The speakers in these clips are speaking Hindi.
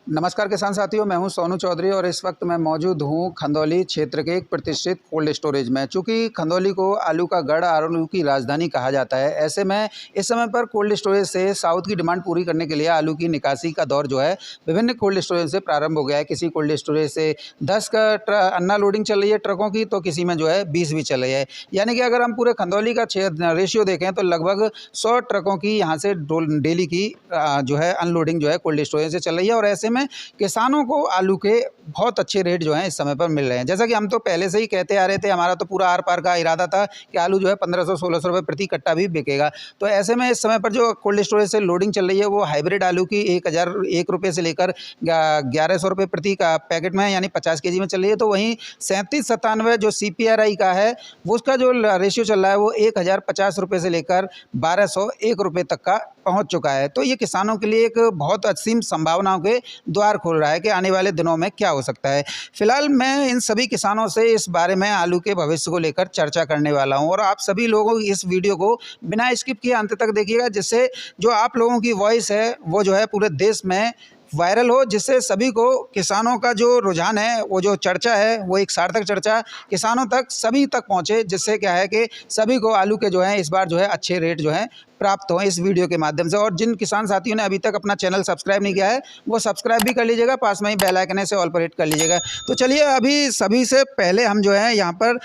नमस्कार किसान साथियों, मैं हूं सोनू चौधरी और इस वक्त मैं मौजूद हूं खंदौली क्षेत्र के एक प्रतिष्ठित कोल्ड स्टोरेज में। चूँकि खंदौली को आलू का गढ़, आलू की राजधानी कहा जाता है, ऐसे में इस समय पर कोल्ड स्टोरेज से साउथ की डिमांड पूरी करने के लिए आलू की निकासी का दौर जो है विभिन्न कोल्ड स्टोरेज से प्रारंभ हो गया है। किसी कोल्ड स्टोरेज से 10 का अन्ना लोडिंग चल रही है ट्रकों की, तो किसी में जो है 20 भी चल रही है। यानी कि अगर हम पूरे खंदौली का रेशियो देखें तो लगभग 100 ट्रकों की यहाँ से डेली की जो है अनलोडिंग जो है कोल्ड स्टोरेज से चल रही है। और ऐसे में किसानों को आलू के बहुत अच्छे रेट जो हैं इस समय पर मिल रहे हैं। जैसा कि हम तो पहले से ही कहते आ रहे थे, हमारा तो पूरा आर पार का इरादा था कि आलू जो है 1500-1600 रुपये प्रति कट्टा भी बिकेगा। तो ऐसे में इस समय पर जो कोल्ड स्टोरेज से लोडिंग चल रही है वो हाइब्रिड आलू की 1001 रुपये से लेकर 1100 रुपये प्रति का पैकेट में, यानी 50 केजी में चल रही है। तो वहीं 3797 जो CPRI का है वो उसका जो रेशियो चल रहा है वो 1050 रुपये से लेकर 1201 रुपये तक का पहुंच चुका है। तो ये किसानों के लिए एक बहुत असीम संभावनाओं के द्वार खोल रहा है कि आने वाले दिनों में क्या हो सकता है। फिलहाल मैं इन सभी किसानों से इस बारे में आलू के भविष्य को लेकर चर्चा करने वाला हूं और आप सभी लोगों इस वीडियो को बिना स्किप किए अंत तक देखिएगा, जिससे जो आप लोगों की वॉइस है वो जो है पूरे देश में वायरल हो, जिससे सभी को किसानों का जो रुझान है, वो जो चर्चा है वो एक सार्थक चर्चा किसानों तक सभी तक पहुंचे, जिससे क्या है कि सभी को आलू के जो है इस बार जो है अच्छे रेट जो है प्राप्त हो इस वीडियो के माध्यम से। और जिन किसान साथियों ने अभी तक अपना चैनल सब्सक्राइब नहीं किया है वो सब्सक्राइब भी कर लीजिएगा, पास में ही बेल आइकन से ऑल पर हिट कर लीजिएगा। तो चलिए, अभी सभी से पहले हम जो है यहाँ पर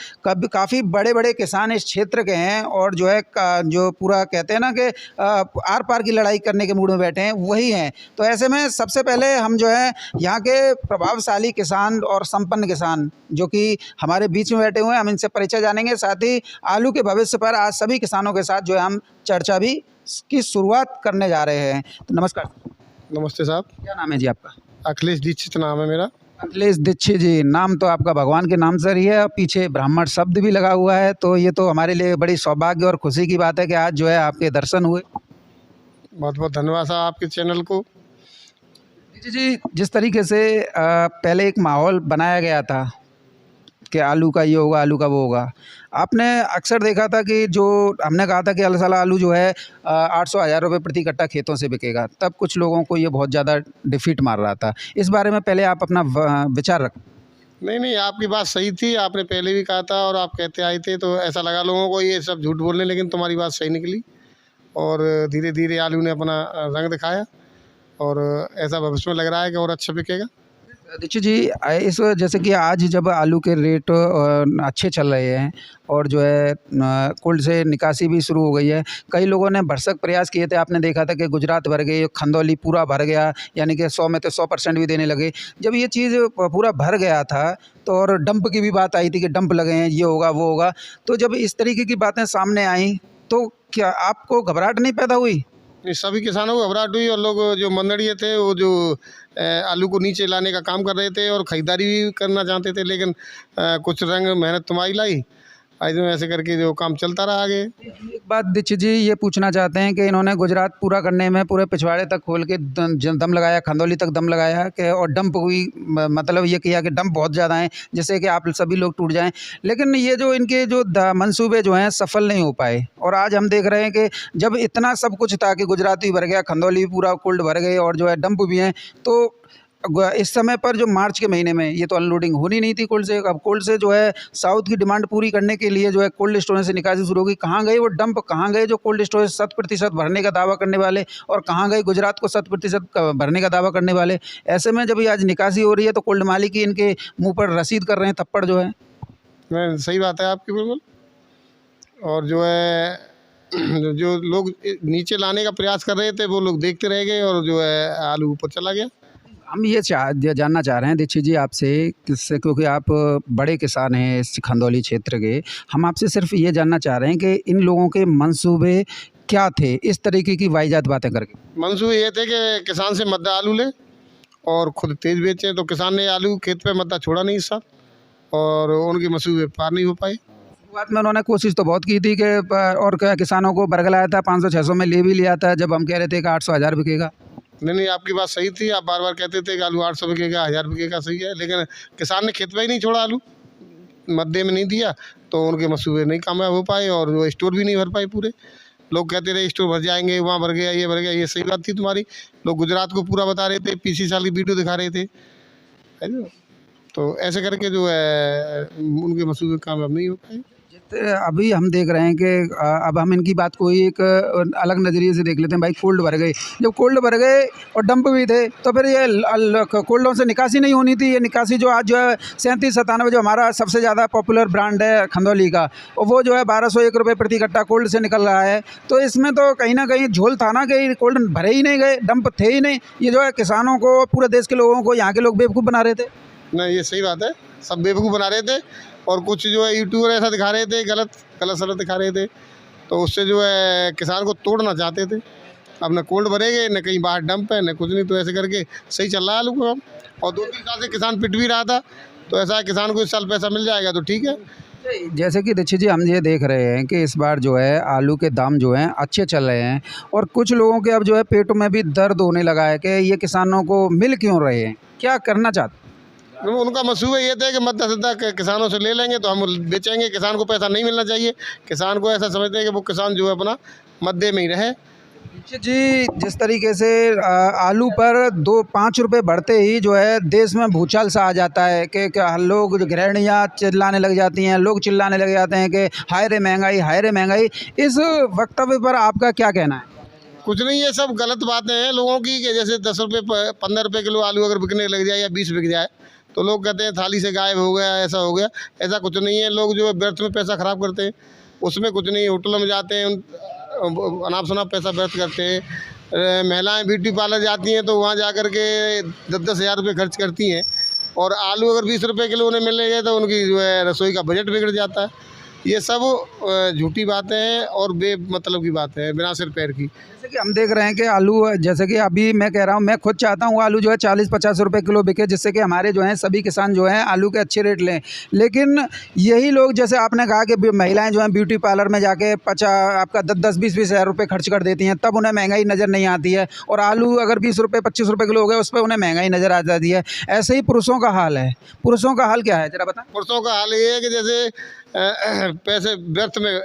काफ़ी बड़े बड़े किसान इस क्षेत्र के हैं और जो है जो पूरा कहते हैं ना कि आर पार की लड़ाई करने के मूड में बैठे हैं वही हैं। तो ऐसे में सबसे पहले हम जो है यहाँ के प्रभावशाली किसान और संपन्न किसान जो कि हमारे बीच में बैठे हुए हैं, हम इनसे परिचय जानेंगे। साथ ही आलू के भविष्य पर आज सभी किसानों के साथ जो है हम चर्चा भी की शुरुआत करने जा रहे हैं। तो नमस्कार। नमस्ते साहब। क्या नाम है जी आपका? अखिलेश दीक्षित नाम है मेरा। अखिलेश दीक्षित जी, नाम तो आपका भगवान के नाम से ही है और पीछे ब्राह्मण शब्द भी लगा हुआ है, तो ये तो हमारे लिए बड़ी सौभाग्य और खुशी की बात है कि आज जो है आपके दर्शन हुए। बहुत बहुत धन्यवाद साहब आपके चैनल को। जी, जिस तरीके से पहले एक माहौल बनाया गया था कि आलू का ये होगा, आलू का वो होगा, आपने अक्सर देखा था कि जो हमने कहा था कि अल साला आलू जो है 800-1000 रुपये प्रति कट्टा खेतों से बिकेगा, तब कुछ लोगों को ये बहुत ज़्यादा डिफीट मार रहा था। इस बारे में पहले आप अपना विचार रखें। नहीं, आपकी बात सही थी, आपने पहले भी कहा था और आप कहते आए थे, तो ऐसा लगा लोगों को ये सब झूठ बोलने, लेकिन तुम्हारी बात सही निकली और धीरे धीरे आलू ने अपना रंग दिखाया और ऐसा भविष्य में लग रहा है कि और अच्छा बिकेगा। दीक्षित जी, इस जैसे कि आज जब आलू के रेट अच्छे चल रहे हैं और जो है कोल्ड से निकासी भी शुरू हो गई है, कई लोगों ने भरसक प्रयास किए थे। आपने देखा था कि गुजरात भर गई, खंदौली पूरा भर गया, यानी कि 100 में तो 100% भी देने लगे। जब ये चीज़ पूरा भर गया था तो और डंप की भी बात आई थी कि डंप लगे हैं, ये होगा वो होगा। तो जब इस तरीके की बातें सामने आई तो क्या आपको घबराहट नहीं पैदा हुई? सभी किसानों को घबराहट हुई और लोग जो मंडड़िए थे वो जो आलू को नीचे लाने का काम कर रहे थे और ख़रीदारी भी करना चाहते थे, लेकिन कुछ रंग मेहनत तुम्हारी लाई, आज में ऐसे करके जो काम चलता रहा आगे। एक बात दीक्षित जी ये पूछना चाहते हैं कि इन्होंने गुजरात पूरा करने में पूरे पिछवाड़े तक खोल के दम लगाया, खंदौली तक दम लगाया कि और डंप हुई, मतलब ये किया कि डंप बहुत ज़्यादा हैं जिससे कि आप सभी लोग टूट जाएं। लेकिन ये जो इनके जो मंसूबे जो हैं सफल नहीं हो पाए और आज हम देख रहे हैं कि जब इतना सब कुछ था कि गुजरात भी भर गया, खंदौली भी पूरा कोल्ड भर गए और जो है डंप भी हैं, तो इस समय पर जो मार्च के महीने में ये तो अनलोडिंग होनी नहीं थी कोल्ड से। अब कोल्ड से जो है साउथ की डिमांड पूरी करने के लिए जो है कोल्ड स्टोरेज से निकासी शुरू होगी। कहाँ गए वो डंप, कहाँ गए जो कोल्ड स्टोरेज 100% भरने का दावा करने वाले, और कहाँ गए गुजरात को 100% भरने का दावा करने वाले? ऐसे में जब ये आज निकासी हो रही है तो कोल्ड मालिक ही इनके मुँह पर रसीद कर रहे हैं थप्पड़ जो है। सही बात है आपकी बिल्कुल। और जो है जो लोग नीचे लाने का प्रयास कर रहे थे वो लोग देखते रह गए और जो है आलू ऊपर चला गया। हम ये जानना चाह रहे हैं दीक्षित जी आपसे, किससे, क्योंकि आप बड़े किसान हैं इस खंदौली क्षेत्र के, हम आपसे सिर्फ ये जानना चाह रहे हैं कि इन लोगों के मंसूबे क्या थे इस तरीके की वाहियात बातें करके? मंसूबे ये थे कि किसान से मद्दा आलू ले और खुद तेज़ बेचें, तो किसान ने आलू खेत पे मद्दा छोड़ा नहीं इस साल और उनके मंसूबे पार नहीं हो पाए। शुरुआत में उन्होंने कोशिश तो बहुत की थी कि और क्या किसानों को बरगलाया था, 500-600 में ले भी लिया था जब हम कह रहे थे कि 800-1000 बिकेगा। नहीं, आपकी बात सही थी, आप बार बार कहते थे कि आलू 800 बिकेगा, 1000 बिकेगा, सही है, लेकिन किसान ने खेत में ही नहीं छोड़ा, आलू मद्दे में नहीं दिया, तो उनके मंसूबे नहीं कामयाब हो पाए और वो स्टोर भी नहीं भर पाए पूरे। लोग कहते रहे स्टोर भर जाएंगे, वहाँ भर गया, ये भर गया। ये सही बात थी तुम्हारी। लोग गुजरात को पूरा बता रहे थे, 25 साल की वीडियो दिखा रहे थे, है ना। तो ऐसे करके जो है उनके मंसूबे कामयाब नहीं हो पाए। अभी हम देख रहे हैं कि अब हम इनकी बात को ही एक अलग नज़रिए से देख लेते हैं। भाई कोल्ड भर गए, जब कोल्ड भर गए और डंप भी थे तो फिर ये कोल्डों से निकासी नहीं होनी थी। ये निकासी जो आज जो है 37-97 जो हमारा सबसे ज़्यादा पॉपुलर ब्रांड है खंदौली का, और वो जो है 1201 रुपये प्रति कट्टा कोल्ड से निकल रहा है। तो इसमें तो कहीं ना कहीं झोल था ना कि कोल्ड भरे ही नहीं गए, डंप थे ही नहीं। ये जो है किसानों को, पूरे देश के लोगों को, यहाँ के लोग बेवकूफ़ बना रहे थे। नहीं, ये सही बात है, सब बेवकूफ़ बना रहे थे। और कुछ जो है यूट्यूबर ऐसा दिखा रहे थे, गलत सलत दिखा रहे थे, तो उससे जो है किसान को तोड़ना चाहते थे। अब न कोल्ड भरेंगे, न कहीं बाहर डंप है, न कुछ नहीं। तो ऐसे करके सही चल रहा है आलू का काम। और 2-3 साल से किसान पिट भी रहा था, तो ऐसा है किसान को इस साल पैसा मिल जाएगा तो ठीक है। जैसे कि दीक्षित जी, हम ये देख रहे हैं कि इस बार जो है आलू के दाम जो हैं अच्छे चल रहे हैं, और कुछ लोगों के अब जो है पेटों में भी दर्द होने लगा है कि ये किसानों को मिल क्यों रहे हैं, क्या करना चाहते। उनका मसूबा ये था कि मद्दा सद्दा किसानों से ले लेंगे तो हम बेचेंगे, किसान को पैसा नहीं मिलना चाहिए। किसान को ऐसा समझते हैं कि वो किसान जो है अपना मद्दे में ही रहे। जी, जिस तरीके से आलू पर 2-5 रुपये बढ़ते ही जो है देश में भूचाल सा आ जाता है कि लोग, गृहिणियाँ चिल्लाने लग जाती हैं, लोग चिल्लाने लग जाते हैं कि हाय रे महंगाई, हाय रे महंगाई। इस वक्तव्य पर आपका क्या कहना है। कुछ नहीं, ये सब गलत बातें हैं लोगों की कि जैसे 10 रुपये 15 रुपये किलो आलू अगर बिकने लग जाए या 20 बिक जाए तो लोग कहते हैं थाली से गायब हो गया, ऐसा हो गया। ऐसा कुछ नहीं है। लोग जो है व्यर्थ में पैसा ख़राब करते हैं, उसमें कुछ नहीं। होटलों में जाते हैं, अनाप शनाप पैसा व्यर्थ करते हैं। महिलाएं ब्यूटी पार्लर जाती हैं तो वहाँ जा कर के 10-10 हज़ार रुपये खर्च करती हैं, और आलू अगर 20 रुपये किलो उन्हें मिल गए तो उनकी जो है रसोई का बजट बिगड़ जाता है। ये सब झूठी बातें हैं और बेमतलब की बातें हैं, बिना सिर पैर की। जैसे कि हम देख रहे हैं कि आलू, जैसे कि अभी मैं कह रहा हूँ, मैं खुद चाहता हूँ आलू जो है 40-50 रुपये किलो बिके, जिससे कि हमारे जो हैं सभी किसान जो हैं आलू के अच्छे रेट लें। लेकिन यही लोग, जैसे आपने कहा कि महिलाएं जो हैं ब्यूटी पार्लर में जाके आपका 10-20 हज़ार रुपये खर्च कर देती हैं, तब उन्हें महंगाई नज़र नहीं आती है। और आलू अगर 20 रुपये 25 रुपये किलो हो गए, उस पर उन्हें महंगाई नज़र आ जाती है। ऐसे ही पुरुषों का हाल है। पुरुषों का हाल क्या है, जरा बताएं। पुरुषों का हाल ये है कि जैसे पैसे व्यर्थ में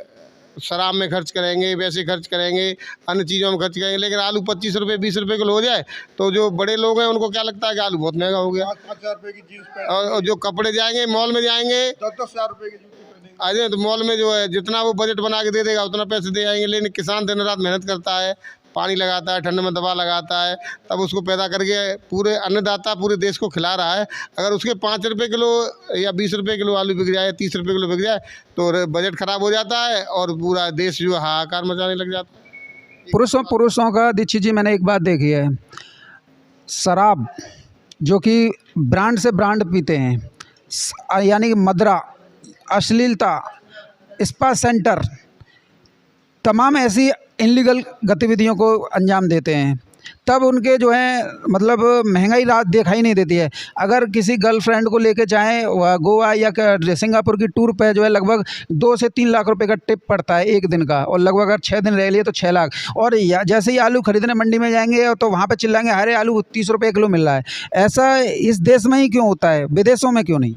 शराब में खर्च करेंगे, वैसे खर्च करेंगे, अन्य चीज़ों में खर्च करेंगे। लेकिन आलू 25 रुपये 20 रुपये किलो हो जाए तो जो बड़े लोग हैं उनको क्या लगता है कि आलू बहुत महंगा हो गया। 5,000 रुपये की जीन्स पैंट, और जो कपड़े जाएंगे, मॉल में जाएंगे, 10-10 हज़ार रुपये की जूती पहनेंगे। आ जाए तो मॉल में जो है जितना वो बजट बना के दे देगा उतना पैसे दे आएंगे। लेकिन किसान दिन रात मेहनत करता है, पानी लगाता है, ठंड में दवा लगाता है, तब उसको पैदा करके पूरे अन्नदाता पूरे देश को खिला रहा है। अगर उसके 5 रुपये किलो या 20 रुपये किलो आलू बिक जाए, 30 रुपये किलो बिक जाए तो बजट ख़राब हो जाता है और पूरा देश जो हाहाकार मचाने लग जाता है। पुरुषों का दीक्षित जी, मैंने एक बात देखी है, शराब जो कि ब्रांड से ब्रांड पीते हैं, यानी कि मदरा, अश्लीलता, स्पा सेंटर, तमाम ऐसी इनलीगल गतिविधियों को अंजाम देते हैं, तब उनके जो है मतलब महंगाई रात दिखाई नहीं देती है। अगर किसी गर्लफ्रेंड को लेके जाएँ गोवा या सिंगापुर की टूर पे जो है लगभग 2 से 3 लाख रुपए का टिप पड़ता है एक दिन का, और लगभग अगर 6 दिन रह लिए तो 6 लाख। और जैसे ही आलू खरीदने मंडी में जाएंगे तो वहाँ पे चिल्लाएंगे अरे आलू 30 रुपये किलो मिल रहा है। ऐसा इस देश में ही क्यों होता है, विदेशों में क्यों नहीं।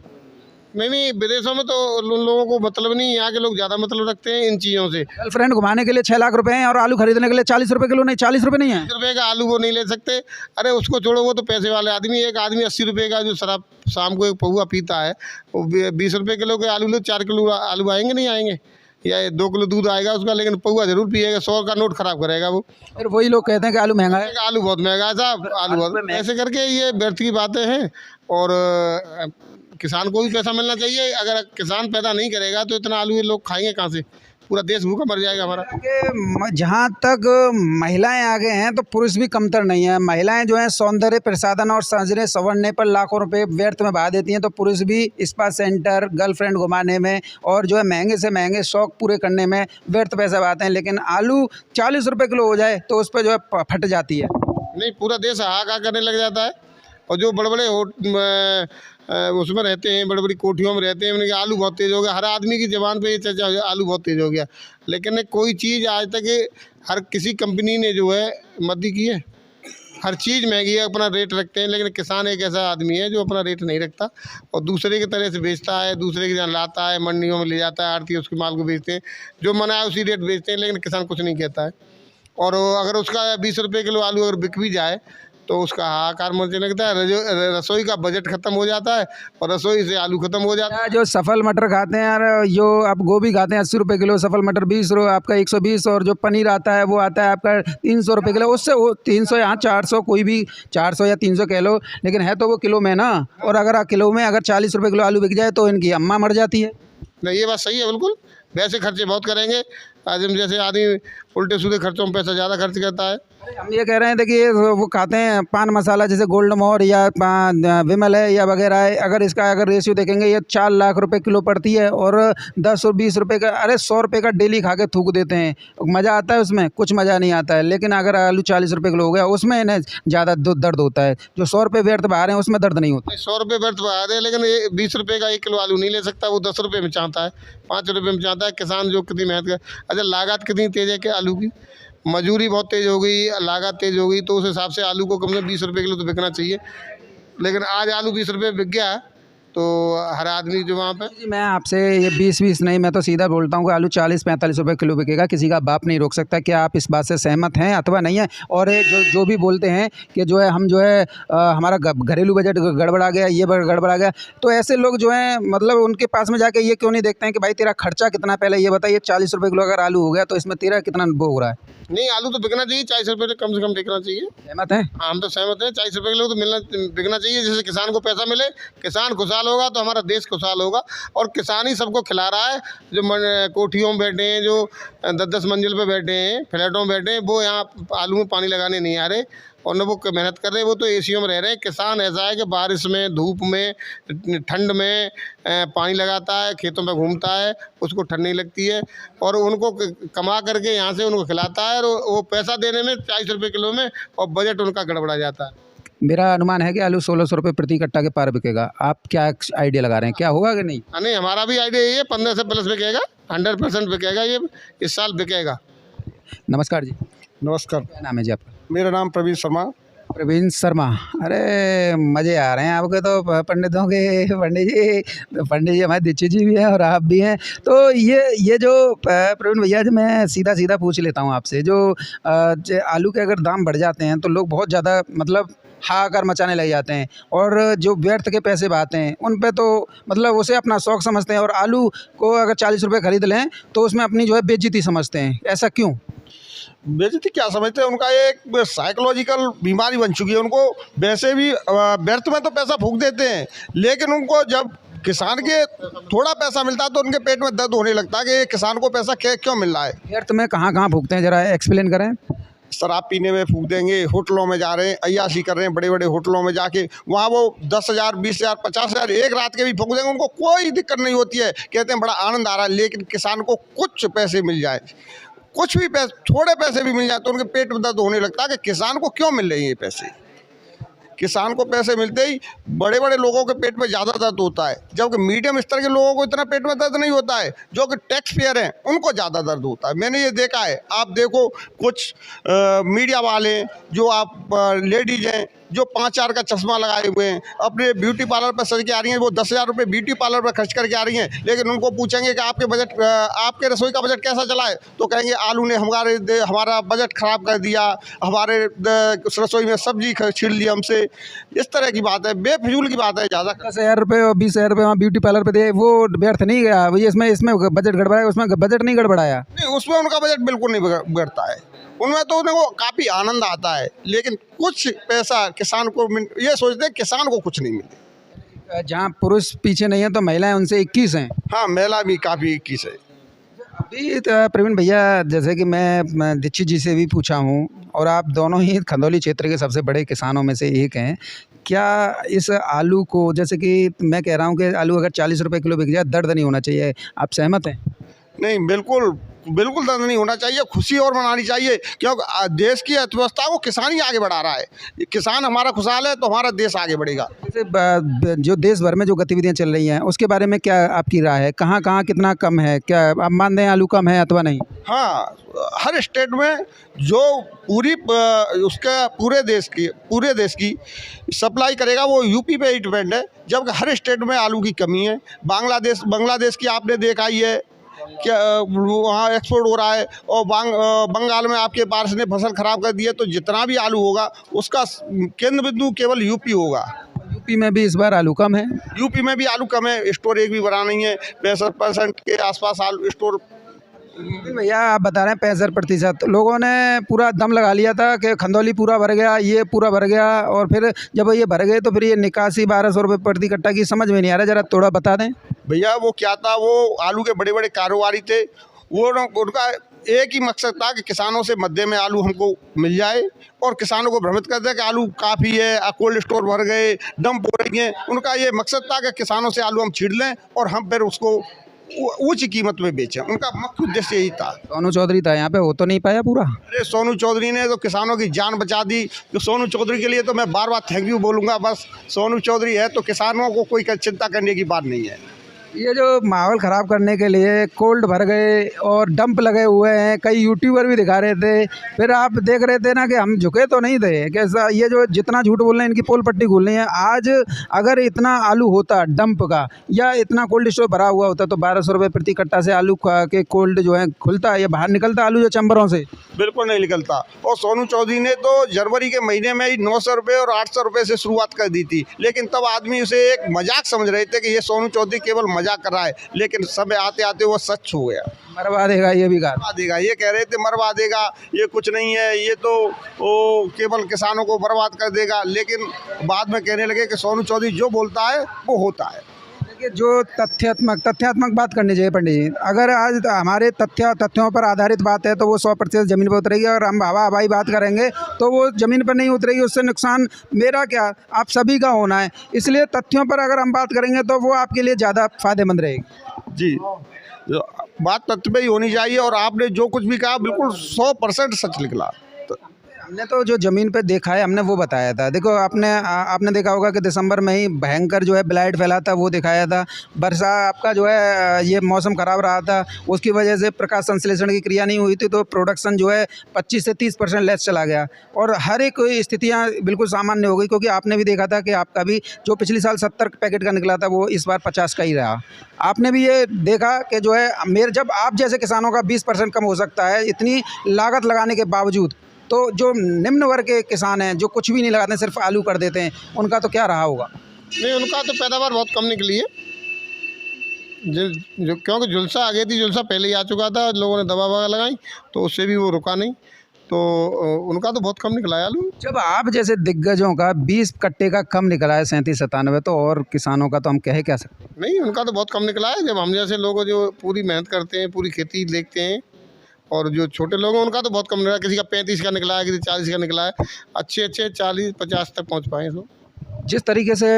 नहीं, विदेशों में तो उन लोगों को मतलब नहीं, यहाँ के लोग ज़्यादा मतलब रखते हैं इन चीज़ों से। गर्लफ्रेंड घुमाने के लिए 6 लाख रुपए हैं और आलू खरीदने के लिए 40 रुपये किलो नहीं, 40 रुपये नहीं है। 20 रुपये का आलू वो नहीं ले सकते। अरे उसको छोड़ो, वो तो पैसे वाले आदमी। एक आदमी 80 रुपये का जो शराब शाम को एक पौवा पीता है, वो 20 रुपये किलो के आलू लो, 4 किलो आलू आएंगे नहीं आएंगे, या 2 किलो दूध आएगा उसका, लेकिन पौवा जरूर पिएगा। 100 का नोट खराब करेगा वो। फिर वही लोग कहते हैं कि आलू महंगा है। आलू बहुत महंगा है साहब, आलू बहुत। ऐसे करके ये व्यर्थ की बातें हैं। और किसान को भी पैसा मिलना चाहिए। अगर किसान पैदा नहीं करेगा तो इतना आलू ये लोग खाएंगे कहाँ से? पूरा देश भूखा मर जाएगा हमारा। कि जहाँ तक महिलाएं आगे हैं तो पुरुष भी कमतर नहीं है। महिलाएं जो हैं सौंदर्य प्रसाधन और सजने संवरने पर लाखों रुपए व्यर्थ में बहा देती हैं, तो पुरुष भी स्पा सेंटर, गर्लफ्रेंड घुमाने में और जो है महंगे से महंगे शौक पूरे करने में व्यर्थ पैसा बहाते हैं। लेकिन आलू 40 रुपये किलो हो जाए तो उस पर जो है फट जाती है। नहीं, पूरा देश हाहाकार करने लग जाता है। और जो बड़े बड़े उसमें रहते हैं, बड़ी बड़ी कोठियों में रहते हैं, उनके आलू बहुत तेज़ हो गया। हर आदमी की ज़बान पे ये चर्चा है आलू बहुत तेज़ हो गया, लेकिन कोई चीज़ आज तक हर किसी कंपनी ने जो है मद्दी की है। हर चीज़ महंगी है, अपना रेट रखते हैं, लेकिन किसान एक ऐसा आदमी है जो अपना रेट नहीं रखता और दूसरे की तरह से बेचता है, दूसरे के जहाँ लाता है, मंडियों में ले जाता है, आड़ती उसके माल को बेचते हैं, जो मना है उसी रेट बेचते हैं, लेकिन किसान कुछ नहीं कहता है। और अगर उसका 20 रुपये किलो आलू अगर बिक भी जाए तो उसका हाहाकार मचने लगता है, रसोई का बजट ख़त्म हो जाता है और रसोई से आलू ख़त्म हो जाता है। जो सफल मटर खाते हैं यार, जो आप गोभी खाते हैं 80 रुपये किलो, सफल मटर 20 रुपये आपका 120, और जो पनीर आता है वो आता है आपका 300 रुपये किलो। उससे वो 300 यहाँ 400, कोई भी 400 या 300 कह लो, लेकिन है तो वो किलो में ना। और अगर किलो में अगर 40 रुपये किलो आलू बिक जाए तो इनकी अम्मा मर जाती है। नहीं, ये बात सही है बिल्कुल। वैसे खर्चे बहुत करेंगे, आज जैसे आदमी उल्टे सीधे खर्चों में पैसा ज़्यादा खर्च करता है। हम ये कह रहे हैं, देखिए वो खाते हैं पान मसाला, जैसे गोल्ड मोहर या विमल है या वगैरह है, अगर इसका अगर रेशियो देखेंगे ये 4 लाख रुपए किलो पड़ती है और 10 और 20 रुपए का, अरे 100 रुपए का डेली खा के थूक देते हैं। मज़ा आता है उसमें? कुछ मज़ा नहीं आता है। लेकिन अगर आलू 40 रुपए किलो हो गया, उसमें इन्हें ज़्यादा दर्द होता है। जो 100 रुपये व्यर्थ बहा रहे हैं उसमें दर्द नहीं होता। 100 रुपये व्यर्थ बहा रहे हैं, लेकिन ये 20 रुपये का 1 किलो आलू नहीं ले सकता, वो 10 रुपये में चाहता है, 5 रुपये में चाहता है। किसान जो कितनी मेहनत कर, अच्छा लागत कितनी तेज़ है कि आलू की मजूरी बहुत तेज़ हो गई, लागत तेज़ हो गई, तो उस हिसाब से आलू को कम से कम 20 रुपये किलो तो बिकना चाहिए। लेकिन आज आलू 20 रुपये बिक गया तो हर आदमी जो वहाँ पे। जी, मैं आपसे ये 20-20 नहीं, मैं तो सीधा बोलता हूँ कि आलू 40-45 रुपये किलो बिकेगा, किसी का बाप नहीं रोक सकता। क्या आप इस बात से सहमत हैं अथवा नहीं है? और ये जो भी बोलते हैं कि जो है हम जो है हमारा घरेलू बजट गड़बड़ा गया, ये गड़बड़ा गया, तो ऐसे लोग जो हैं मतलब उनके पास में जाके ये क्यों नहीं देखते हैं कि भाई तेरा खर्चा कितना, पहले ये बताइए। 40 रुपये किलो अगर आलू हो गया तो इसमें तेरा कितना वो हो रहा है? नहीं, आलू तो बिकना चाहिए, 40 रुपये कम से कम बिकना चाहिए। सहमत हैं? हाँ, हम तो सहमत हैं, 40 रुपये किलो तो बिकना चाहिए, जिससे किसान को पैसा मिले। किसान खुशहाल होगा तो हमारा देश खुशहाल होगा। और किसान ही सबको खिला रहा है, जो कोठियों में बैठे हैं, जो 10-10 मंजिल पे बैठे हैं, फ्लैटों में बैठे हैं, वो यहाँ आलू में पानी लगाने नहीं आ रहे और न वो मेहनत कर रहे हैं, वो तो एसियों में रह रहे हैं। किसान ऐसा है कि बारिश में, धूप में, ठंड में पानी लगाता है, खेतों में घूमता है, उसको ठंड नहीं लगती है और उनको कमा करके यहाँ से उनको खिलाता है, और वो पैसा देने में 40 रुपये किलो में, और बजट उनका गड़बड़ा जाता है। मेरा अनुमान है कि आलू 1600 रुपये प्रति कट्टा के पार बिकेगा। आप क्या आइडिया लगा रहे हैं, क्या होगा कि नहीं? नहीं, हमारा भी आइडिया ये है, 15 से प्लस बिकेगा, 100% बिकेगा, ये इस साल बिकेगा। नमस्कार जी, नमस्कार, क्या नाम है जी आपका? मेरा नाम प्रवीण शर्मा। प्रवीण शर्मा। अरे मज़े आ रहे हैं आपके तो, पंडितों के। पंडित जी हमारे दीक्षित जी भी हैं और आप भी हैं। तो ये जो प्रवीण भैया जी, मैं सीधा सीधा पूछ लेता हूँ आपसे, जो आलू के अगर दाम बढ़ जाते हैं तो लोग बहुत ज़्यादा मतलब हाहाकार मचाने लग जाते हैं, और जो व्यर्थ के पैसे बहाते हैं उन पे तो मतलब उसे अपना शौक समझते हैं, और आलू को अगर 40 रुपये खरीद लें तो उसमें अपनी जो है बेइज्जती समझते हैं। ऐसा क्यों? बेइज्जती क्या समझते हैं, उनका एक साइकोलॉजिकल बीमारी बन चुकी है। उनको वैसे भी व्यर्थ में तो पैसा फूंक देते हैं, लेकिन उनको जब किसान के थोड़ा पैसा मिलता है तो उनके पेट में दर्द होने लगता है कि ये किसान को पैसा क्यों मिल रहा है। व्यर्थ में कहाँ कहाँ फूकते हैं, ज़रा एक्सप्लेन करें। शराब पीने में फूंक देंगे, होटलों में जा रहे हैं, अय्याशी कर रहे हैं, बड़े बड़े होटलों में जाके वहाँ वो 10,000, 20,000, 50,000 एक रात के भी फूंक देंगे, उनको कोई दिक्कत नहीं होती है, कहते हैं बड़ा आनंद आ रहा है। लेकिन किसान को कुछ पैसे मिल जाए, कुछ भी पैसे, थोड़े पैसे भी मिल जाए तो उनके पेट में दर्द होने लगता है कि किसान को क्यों मिल रहे हैं ये पैसे। किसान को पैसे मिलते ही बड़े बड़े लोगों के पेट में ज़्यादा दर्द होता है, जबकि मीडियम स्तर के लोगों को इतना पेट में दर्द नहीं होता है। जो कि टैक्स पेयर हैं उनको ज़्यादा दर्द होता है। मैंने ये देखा है। आप देखो कुछ मीडिया वाले, जो आप लेडीज़ हैं जो 5-4 का चश्मा लगाए हुए हैं, अपने ब्यूटी पार्लर पर सज के आ रही हैं, वो 10,000 रुपये ब्यूटी पार्लर पर खर्च करके आ रही हैं, लेकिन उनको पूछेंगे कि आपके बजट, आपके रसोई का बजट कैसा चला है, तो कहेंगे आलू ने हमारा बजट ख़राब कर दिया, हमारे रसोई में सब्जी छील ली हमसे। इस तरह की बात है, बेफिजूल की बात है। ज़्यादा 10,000 रुपये और 20,000 रुपये वहाँ ब्यूटी पार्लर पे दे, वो व्यर्थ नहीं गया भैया? इसमें बजट गड़बड़ाया, उसमें बजट नहीं गड़बड़ाया? नहीं, उसमें उनका बजट बिल्कुल नहीं बिगड़ता है, उनमें तो उनको काफ़ी आनंद आता है। लेकिन कुछ पैसा किसान को ये सोचते हैं किसान को कुछ नहीं मिलता। जहाँ पुरुष पीछे नहीं है तो महिलाएं उनसे 21 हैं। हाँ, महिला भी काफ़ी 21 है। अभी तो प्रवीण भैया, जैसे कि मैं दीक्षित जी से भी पूछा हूँ, और आप दोनों ही खंदौली क्षेत्र के सबसे बड़े किसानों में से एक हैं, क्या इस आलू को, जैसे कि मैं कह रहा हूँ कि आलू अगर 40 रुपये किलो बिक जाए दर्द नहीं होना चाहिए, आप सहमत हैं? नहीं, बिल्कुल बिल्कुल दर्द नहीं होना चाहिए, खुशी और मनानी चाहिए, क्योंकि देश की अर्थव्यवस्था को किसान ही आगे बढ़ा रहा है। किसान हमारा खुशहाल है तो हमारा देश आगे बढ़ेगा। जैसे जो देश भर में जो गतिविधियां चल रही हैं उसके बारे में क्या आपकी राय है? कहाँ कहाँ कितना कम है? क्या आप मानते हैं आलू कम है अथवा नहीं? हाँ, हर स्टेट में जो पूरी उसका पूरे देश की सप्लाई करेगा वो यूपी पे ही डिपेंड है, जबकि हर स्टेट में आलू की कमी है। बांग्लादेश की आपने देखा ही है क्या वहाँ एक्सपोर्ट हो रहा है, और बंगाल में आपके बारिश ने फसल खराब कर दी है, तो जितना भी आलू होगा उसका केंद्र बिंदु केवल यूपी होगा। यूपी में भी इस बार आलू कम है? यूपी में भी आलू कम है, स्टोर एक भी बना नहीं है, 65% के आसपास आलू स्टोर। भैया आप बता रहे हैं 65%, लोगों ने पूरा दम लगा लिया था कि खंदौली पूरा भर गया, ये पूरा भर गया, और फिर जब ये भर गए तो फिर ये निकासी 1200 रुपये प्रति कट्टा की समझ में नहीं आ रहा, ज़रा थोड़ा बता दें। भैया वो क्या था, वो आलू के बड़े बड़े कारोबारी थे, वो उनका एक ही मकसद था कि किसानों से मध्य में आलू हमको मिल जाए और किसानों को भ्रमित कर दे कि आलू काफ़ी है, कोल्ड स्टोर भर गए, डंप हो रही हैं। उनका ये मकसद था कि किसानों से आलू हम छीन लें और हम फिर उसको उच्च कीमत में बेचें। उनका मुख्य उद्देश्य यही था। सोनू चौधरी था यहाँ पे, हो तो नहीं पाया पूरा। अरे सोनू चौधरी ने तो किसानों की जान बचा दी। तो सोनू चौधरी के लिए तो मैं बार बार थैंक यू बोलूँगा। बस सोनू चौधरी है तो किसानों को कोई चिंता करने की बात नहीं है। ये जो माहौल ख़राब करने के लिए कोल्ड भर गए और डंप लगे हुए हैं, कई यूट्यूबर भी दिखा रहे थे, फिर आप देख रहे थे ना कि हम झुके तो नहीं थे कैसा। ये जो जितना झूठ बोल रहे हैं इनकी पोल पट्टी खोल रही है। आज अगर इतना आलू होता डंप का या इतना कोल्ड स्टोर भरा हुआ होता तो 1200 रुपये प्रति कट्टा से आलू के कोल्ड जो है खुलता है या बाहर निकलता आलू जो चैम्बरों से? बिल्कुल नहीं निकलता। और सोनू चौधरी ने तो जनवरी के महीने में ही 900 रुपये और 800 रुपये से शुरुआत कर दी थी, लेकिन तब आदमी उसे एक मजाक समझ रहे थे कि ये सोनू चौधरी केवल मजाक कर रहा है, लेकिन समय आते आते वो सच हो गया। मरवा देगा, ये भी मरवा देगा, ये कह रहे थे मरवा देगा, ये कुछ नहीं है, ये तो वो केवल किसानों को बर्बाद कर देगा, लेकिन बाद में कहने लगे कि सोनू चौधरी जो बोलता है वो होता है। देखिए, जो तथ्यात्मक बात करनी चाहिए पंडित जी। अगर आज हमारे तथ्यों पर आधारित बात है तो वो 100% ज़मीन पर उतरेगी, और हम हवा हवाई बात करेंगे तो वो ज़मीन पर नहीं उतरेगी। उससे नुकसान मेरा क्या, आप सभी का होना है। इसलिए तथ्यों पर अगर हम बात करेंगे तो वो आपके लिए ज़्यादा फायदेमंद रहेगी। जी, बात तथ्य पे ही होनी चाहिए, और आपने जो कुछ भी कहा बिल्कुल 100% सच निकला। हमने तो जो ज़मीन पे देखा है हमने वो बताया था। देखो, आपने देखा होगा कि दिसंबर में ही भयंकर जो है ब्लाइट फैला था, वो दिखाया था। वर्षा आपका जो है ये मौसम ख़राब रहा था, उसकी वजह से प्रकाश संश्लेषण की क्रिया नहीं हुई थी, तो प्रोडक्शन जो है 25 से 30% लेस चला गया, और हर एक स्थितियाँ बिल्कुल सामान्य हो गई। क्योंकि आपने भी देखा था कि आपका भी जो पिछले साल 70 पैकेट का निकला था वो इस बार 50 का ही रहा। आपने भी ये देखा कि जो है जब आप जैसे किसानों का 20% कम हो सकता है इतनी लागत लगाने के बावजूद, तो जो निम्न वर्ग के किसान हैं जो कुछ भी नहीं लगाते, सिर्फ आलू कर देते हैं, उनका तो क्या रहा होगा? नहीं, उनका तो पैदावार बहुत कम निकली है। जो क्योंकि झुलसा आ गई थी, झुलसा पहले ही आ चुका था, लोगों ने दवा ववा लगाई तो उससे भी वो रुका नहीं, तो उनका तो बहुत कम निकला है आलू। जब आप जैसे दिग्गजों का 20 कट्टे का कम निकला है 37-97, तो और किसानों का तो हम कह क्या सकते? नहीं, उनका तो बहुत कम निकला है। जब हम जैसे लोग जो पूरी मेहनत करते हैं, पूरी खेती देखते हैं, और जो छोटे लोग हैं उनका तो बहुत कम निकला। किसी का 35 का निकला है, किसी 40 का निकला है। अच्छे 40-50 तक पहुंच पाए सब। जिस तरीके से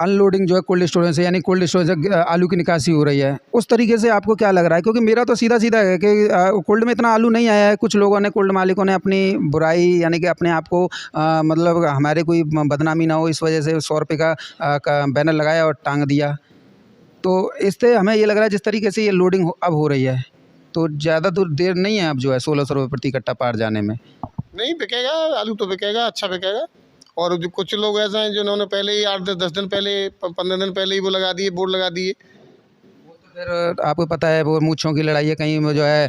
अनलोडिंग जो है कोल्ड स्टोरेज से, यानी कोल्ड स्टोरेज से आलू की निकासी हो रही है, उस तरीके से आपको क्या लग रहा है? क्योंकि मेरा तो सीधा है कि कोल्ड में इतना आलू नहीं आया है। कुछ लोगों ने, कोल्ड मालिकों ने अपनी बुराई, यानी कि अपने आप को मतलब हमारे कोई बदनामी ना हो इस वजह से 100 रुपये का बैनर लगाया और टांग दिया। तो इससे हमें ये लग रहा है जिस तरीके से ये लोडिंग अब हो रही है तो ज़्यादा दूर देर नहीं है अब जो है 1600 रुपये प्रति कट्टा पार जाने में। नहीं बिकेगा आलू, तो बिकेगा, अच्छा बिकेगा। और जो कुछ लोग ऐसे हैं जिन्होंने पहले ही 8-10 दिन पहले, 15 दिन पहले ही वो लगा दिए, बोर्ड लगा दिए। फिर आपको पता है वो मूंछों की लड़ाई है, कहीं वो जो है।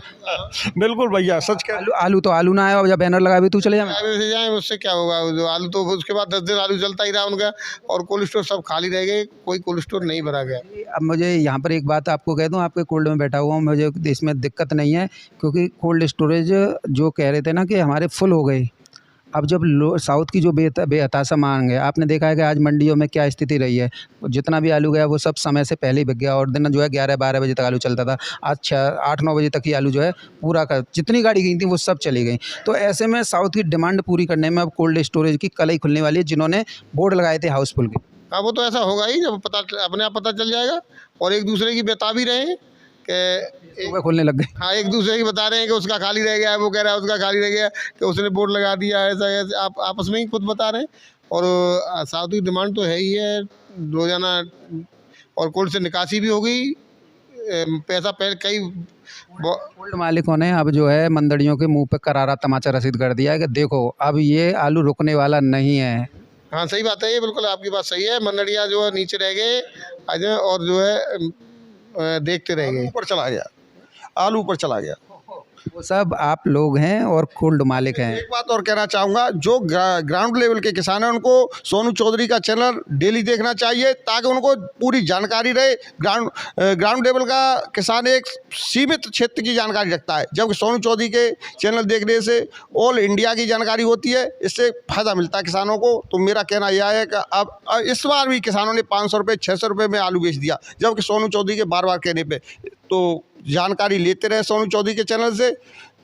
बिल्कुल भैया, सच कह। आलू तो आलू ना आए, और जब बैनर लगा भी तू चले जाए उससे क्या होगा? जो आलू तो उसके बाद 10 दिन आलू चलता ही रहा उनका, और कोल्ड स्टोर सब खाली रह गए, कोई कोल्ड स्टोर नहीं भरा गया। अब मुझे यहाँ पर एक बात आपको कह दूँ, आपके कोल्ड में बैठा हुआ हूँ, मुझे इसमें दिक्कत नहीं है, क्योंकि कोल्ड स्टोरेज जो कह रहे थे ना कि हमारे फुल हो गए। अब जब साउथ की जो बेहताशा मांग है, आपने देखा है कि आज मंडियों में क्या स्थिति रही है। जितना भी आलू गया वो सब समय से पहले ही बिक गया, और दिन जो है 11-12 बजे तक आलू चलता था। आज 8-9 बजे तक ही आलू जो है पूरा का जितनी गाड़ी गई थी वो सब चली गई। तो ऐसे में साउथ की डिमांड पूरी करने में अब कोल्ड स्टोरेज की कल ही खुलने वाली है, जिन्होंने बोर्ड लगाए थे हाउसफुल के। हाँ, वो तो ऐसा होगा ही, जब अपने आप पता चल जाएगा, और एक दूसरे की बता भी रहे हैं कि सुबह खोलने लग गए। हाँ, एक दूसरे की बता रहे हैं कि उसका खाली रह गया है, वो कह रहा है उसका खाली रह गया है, कि उसने बोर्ड लगा दिया है, ऐसा ऐसे आप आपस में ही खुद बता रहे हैं। और साथ ही डिमांड तो है ही है रोज़ाना, और कोर्ट से निकासी भी हो गई, पैसा पहले कई कोल्ड मालिकों ने अब जो है मंडलियों के मुंह पे करारा तमाचा रसीद कर दिया है कि देखो अब ये आलू रुकने वाला नहीं है। हाँ, सही बात है, ये बिल्कुल आपकी बात सही है। मंडलियाँ जो है नीचे रह गए आज, और जो है देखते रह गए। ऊपर चला गया, आलू ऊपर चला गया। वो सब आप लोग हैं और कोल्ड मालिक हैं। एक बात और कहना चाहूँगा, जो ग्राउंड लेवल के किसान हैं उनको सोनू चौधरी का चैनल डेली देखना चाहिए, ताकि उनको पूरी जानकारी रहे। ग्राउंड लेवल का किसान एक सीमित क्षेत्र की जानकारी रखता है, जबकि सोनू चौधरी के चैनल देखने से ऑल इंडिया की जानकारी होती है, इससे फ़ायदा मिलता है किसानों को। तो मेरा कहना यह है कि अब इस बार भी किसानों ने 500 रुपये 600 रुपये में आलू बेच दिया, जबकि सोनू चौधरी के बार बार कहने पर। तो जानकारी लेते रहे सोनू चौधरी के चैनल से,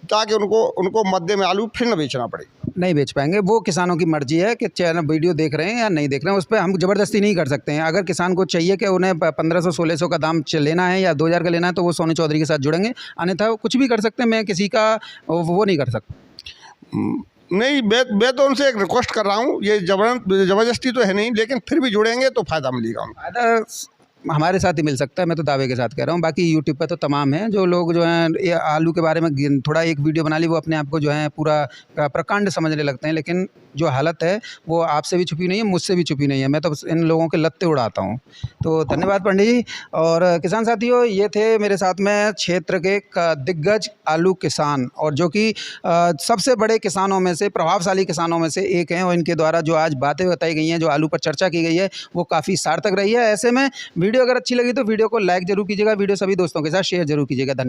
ताकि उनको मध्य में आलू फिर न बेचना पड़े। नहीं बेच पाएंगे, वो किसानों की मर्जी है कि चैनल वीडियो देख रहे हैं या नहीं देख रहे हैं, उस पर हम ज़बरदस्ती नहीं कर सकते हैं। अगर किसान को चाहिए कि उन्हें 1500-1600 का दाम लेना है या 2000 का लेना है, तो वो सोनू चौधरी के साथ जुड़ेंगे, अन्यथा कुछ भी कर सकते हैं। मैं किसी का वो नहीं कर सकता। नहीं, मैं तो उनसे एक रिक्वेस्ट कर रहा हूँ, ये ज़बरदस्ती तो है नहीं, लेकिन फिर भी जुड़ेंगे तो फ़ायदा मिलेगा उनको। फ़ायदा हमारे साथ ही मिल सकता है, मैं तो दावे के साथ कह रहा हूँ। बाकी यूट्यूब पे तो तमाम हैं जो लोग जो हैं ये आलू के बारे में थोड़ा एक वीडियो बना ली, वो अपने आप को जो है पूरा प्रकांड समझने लगते हैं, लेकिन जो हालत है वो आपसे भी छुपी नहीं है, मुझसे भी छुपी नहीं है। मैं तो इन लोगों के लत्ते उड़ाता हूँ। तो धन्यवाद पंडित जी। और किसान साथियों, ये थे मेरे साथ में क्षेत्र के दिग्गज आलू किसान, और जो कि सबसे बड़े किसानों में से, प्रभावशाली किसानों में से एक हैं, और इनके द्वारा जो आज बातें बताई गई हैं, जो आलू पर चर्चा की गई है, वो काफ़ी सार्थक रही है। ऐसे में वीडियो अगर अच्छी लगी तो वीडियो को लाइक जरूर कीजिएगा, वीडियो सभी दोस्तों के साथ शेयर जरूर कीजिएगा। धन्यवाद।